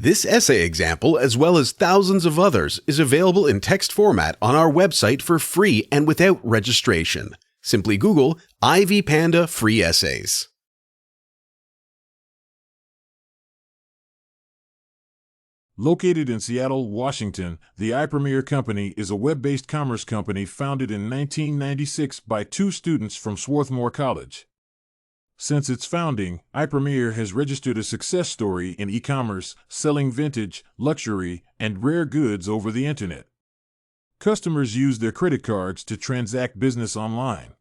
This essay example, as well as thousands of others, is available in text format on our website for free and without registration. Simply Google IVPanda Free Essays. Located in Seattle, Washington, the iPremier Company is a web-based commerce company founded in 1996 by two students from Swarthmore College. Since its founding, iPremier has registered a success story in e-commerce, selling vintage, luxury, and rare goods over the internet. Customers use their credit cards to transact business online.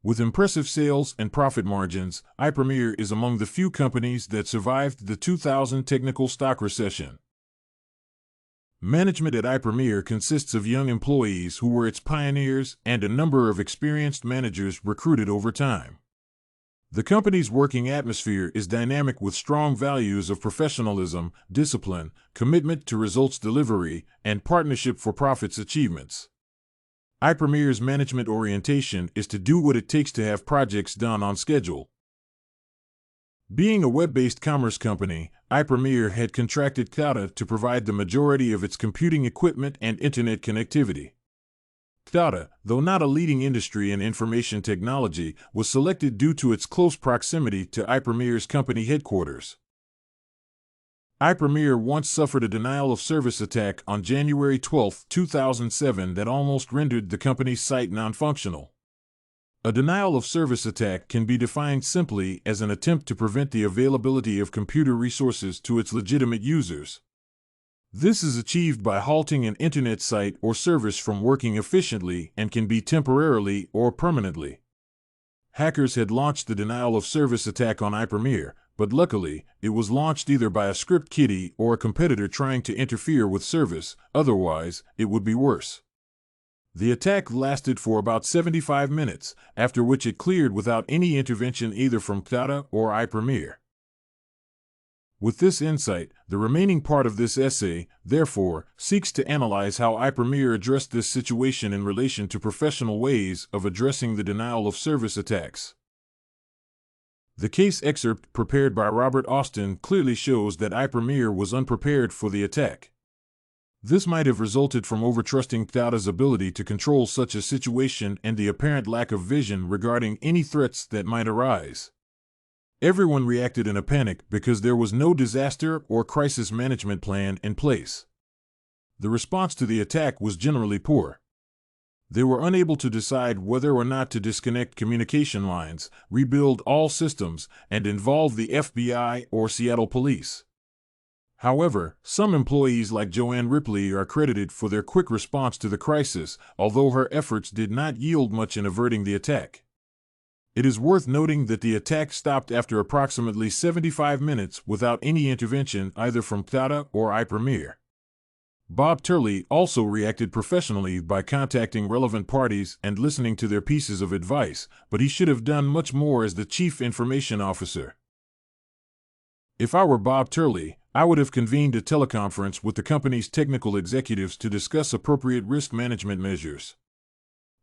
With impressive sales and profit margins, iPremier is among the few companies that survived the 2000 technical stock recession. Management at iPremier consists of young employees who were its pioneers and a number of experienced managers recruited over time. The company's working atmosphere is dynamic with strong values of professionalism, discipline, commitment to results delivery, and partnership for profits achievements. iPremier's management orientation is to do what it takes to have projects done on schedule. Being a web-based commerce company, iPremier had contracted Cited to provide the majority of its computing equipment and internet connectivity. Cited, though not a leading industry in information technology, was selected due to its close proximity to iPremier's company headquarters. iPremier once suffered a denial-of-service attack on January 12, 2007 that almost rendered the company's site non-functional. A denial-of-service attack can be defined simply as an attempt to prevent the availability of computer resources to its legitimate users. This is achieved by halting an internet site or service from working efficiently and can be temporarily or permanently. Hackers had launched the denial-of-service attack on iPremier, but luckily, it was launched either by a script kiddie or a competitor trying to interfere with service, otherwise, it would be worse. The attack lasted for about 75 minutes, after which it cleared without any intervention either from Cited or iPremier. With this insight, the remaining part of this essay, therefore, seeks to analyze how iPremier addressed this situation in relation to professional ways of addressing the denial-of-service attacks. The case excerpt prepared by Robert Austin clearly shows that iPremier was unprepared for the attack. This might have resulted from overtrusting Cited's ability to control such a situation and the apparent lack of vision regarding any threats that might arise. Everyone reacted in a panic because there was no disaster or crisis management plan in place. The response to the attack was generally poor. They were unable to decide whether or not to disconnect communication lines, rebuild all systems, and involve the FBI or Seattle police. However, some employees like Joanne Ripley are credited for their quick response to the crisis, although her efforts did not yield much in averting the attack. It is worth noting that the attack stopped after approximately 75 minutes without any intervention either from Cited or iPremier. Bob Turley also reacted professionally by contacting relevant parties and listening to their pieces of advice, but he should have done much more as the Chief Information Officer. If I were Bob Turley, I would have convened a teleconference with the company's technical executives to discuss appropriate risk management measures.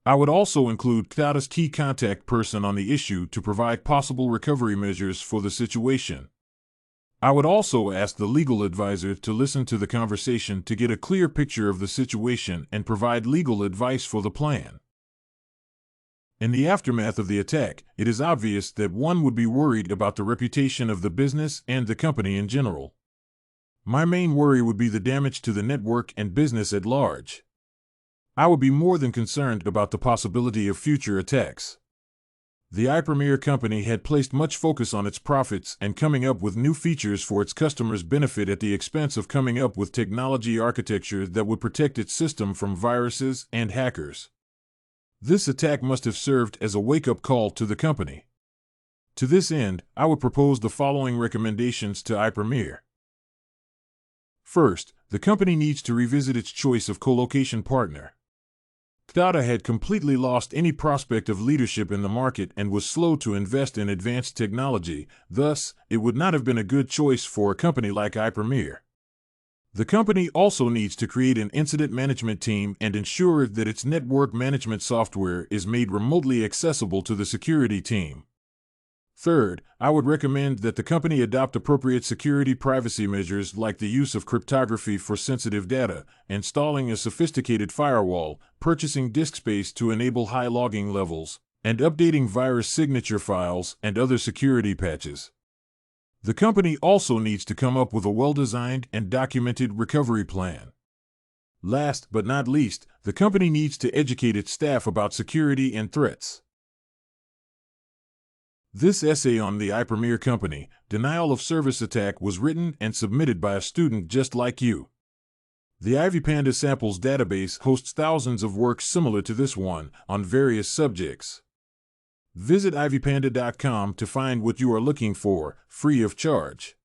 I would also include Cited's key contact person on the issue to provide possible recovery measures for the situation. I would also ask the legal advisor to listen to the conversation to get a clear picture of the situation and provide legal advice for the plan. In the aftermath of the attack, it is obvious that one would be worried about the reputation of the business and the company in general. My main worry would be the damage to the network and business at large. I would be more than concerned about the possibility of future attacks. The iPremier company had placed much focus on its profits and coming up with new features for its customers' benefit at the expense of coming up with technology architecture that would protect its system from viruses and hackers. This attack must have served as a wake-up call to the company. To this end, I would propose the following recommendations to iPremier. First, the company needs to revisit its choice of colocation partner. Cited had completely lost any prospect of leadership in the market and was slow to invest in advanced technology, thus, it would not have been a good choice for a company like iPremier. The company also needs to create an incident management team and ensure that its network management software is made remotely accessible to the security team. Third, I would recommend that the company adopt appropriate security privacy measures like the use of cryptography for sensitive data, installing a sophisticated firewall, purchasing disk space to enable high logging levels, and updating virus signature files and other security patches. The company also needs to come up with a well-designed and documented recovery plan. Last but not least, the company needs to educate its staff about security and threats. This essay on the iPremier company, denial of service attack, was written and submitted by a student just like you. The IvyPanda Samples database hosts thousands of works similar to this one on various subjects. Visit ivypanda.com to find what you are looking for, free of charge.